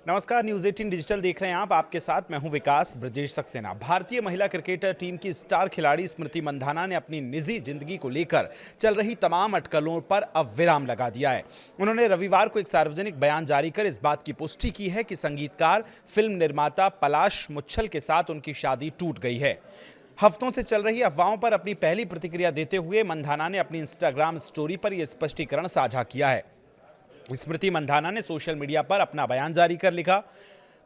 नमस्कार, news 18 digital देख रहे हैं आप। आपके साथ मैं हूं विकास ब्रजेश सक्सेना। भारतीय महिला क्रिकेटर टीम की स्टार खिलाड़ी स्मृति मंधाना ने अपनी निजी जिंदगी को लेकर चल रही तमाम अटकलों पर अब विराम लगा दिया है। उन्होंने रविवार को एक सार्वजनिक बयान जारी कर इस बात की पुष्टि की है कि संगीतकार फिल्म निर्माता पलाश मुच्छल के साथ उनकी शादी टूट गई है। हफ्तों से चल रही अफवाहों पर अपनी पहली प्रतिक्रिया देते हुए मंधाना ने अपनी इंस्टाग्राम स्टोरी पर यह स्पष्टीकरण साझा किया है। स्मृति मंधाना ने सोशल मीडिया पर अपना बयान जारी कर लिखा,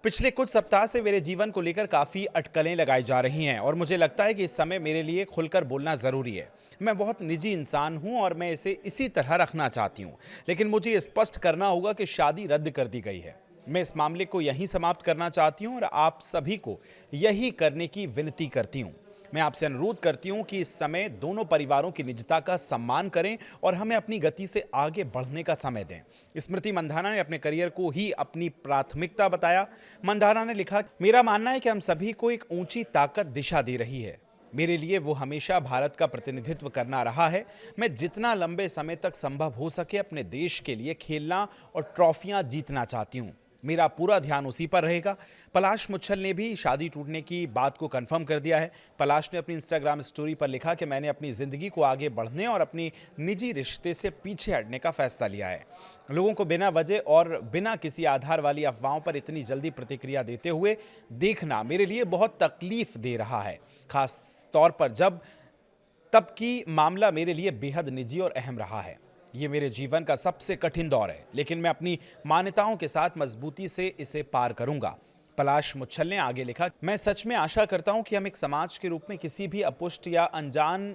पिछले कुछ सप्ताह से मेरे जीवन को लेकर काफ़ी अटकलें लगाई जा रही हैं और मुझे लगता है कि इस समय मेरे लिए खुलकर बोलना ज़रूरी है। मैं बहुत निजी इंसान हूं और मैं इसे इसी तरह रखना चाहती हूं, लेकिन मुझे ये स्पष्ट करना होगा कि शादी रद्द कर दी गई है। मैं इस मामले को यहीं समाप्त करना चाहती हूं और आप सभी को यही करने की विनती करती हूं। मैं आपसे अनुरोध करती हूं कि इस समय दोनों परिवारों की निजता का सम्मान करें और हमें अपनी गति से आगे बढ़ने का समय दें। स्मृति मंधाना ने अपने करियर को ही अपनी प्राथमिकता बताया। मंधाना ने लिखा, मेरा मानना है कि हम सभी को एक ऊंची ताकत दिशा दे रही है। मेरे लिए वो हमेशा भारत का प्रतिनिधित्व करना रहा है। मैं जितना लंबे समय तक संभव हो सके अपने देश के लिए खेलना और ट्रॉफियां जीतना चाहती हूं। मेरा पूरा ध्यान उसी पर रहेगा। पलाश मुच्छल ने भी शादी टूटने की बात को कंफर्म कर दिया है। पलाश ने अपनी इंस्टाग्राम स्टोरी पर लिखा कि मैंने अपनी जिंदगी को आगे बढ़ने और अपनी निजी रिश्ते से पीछे हटने का फैसला लिया है। लोगों को बिना वजह और बिना किसी आधार वाली अफवाहों पर इतनी जल्दी प्रतिक्रिया देते हुए देखना मेरे लिए बहुत तकलीफ दे रहा है, खास तौर पर तब कि मामला मेरे लिए बेहद निजी और अहम रहा है। ये मेरे जीवन का सबसे कठिन दौर है, लेकिन मैं अपनी मान्यताओं के साथ मजबूती से इसे पार करूंगा। पलाश मुच्छल ने आगे लिखा, मैं सच में आशा करता हूं कि हम एक समाज के रूप में किसी भी अपुष्ट या अनजान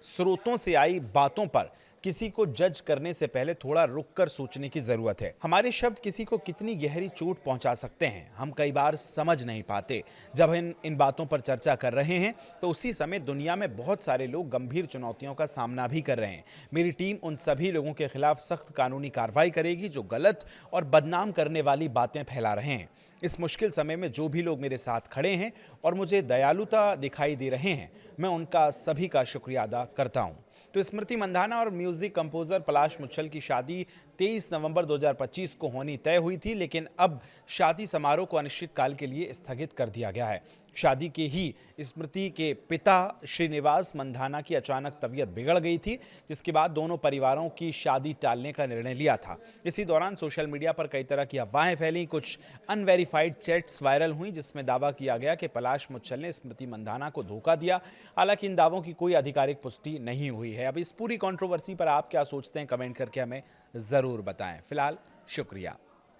स्रोतों से आई बातों पर किसी को जज करने से पहले थोड़ा रुककर सोचने की जरूरत है। हमारे शब्द किसी को कितनी गहरी चोट पहुंचा सकते हैं, हम कई बार समझ नहीं पाते। जब हम इन बातों पर चर्चा कर रहे हैं तो उसी समय दुनिया में बहुत सारे लोग गंभीर चुनौतियों का सामना भी कर रहे हैं। मेरी टीम उन सभी लोगों के खिलाफ सख्त कानूनी कार्रवाई करेगी जो गलत और बदनाम करने वाली बातें फैला रहे हैं। इस मुश्किल समय में जो भी लोग मेरे साथ खड़े हैं और मुझे दयालुता दिखाई दे रहे हैं, मैं उनका सभी का शुक्रिया अदा करता हूं। तो स्मृति मंधाना और म्यूजिक कंपोजर पलाश मुच्छल की शादी 23 नवंबर 2025 को होनी तय हुई थी, लेकिन अब शादी समारोह को अनिश्चितकाल के लिए स्थगित कर दिया गया है। शादी के ही स्मृति के पिता श्रीनिवास मंधाना की अचानक तबीयत बिगड़ गई थी, जिसके बाद दोनों परिवारों की शादी टालने का निर्णय लिया था। इसी दौरान सोशल मीडिया पर कई तरह की अफवाहें फैली, कुछ अनवेरिफाइड चैट्स वायरल हुई जिसमें दावा किया गया कि पलाश मुच्छल ने स्मृति मंधाना को धोखा दिया। हालांकि इन दावों की कोई आधिकारिक पुष्टि नहीं हुई है। अब इस पूरी कंट्रोवर्सी पर आप क्या सोचते हैं, कमेंट करके हमें जरूर बताएं। फिलहाल शुक्रिया।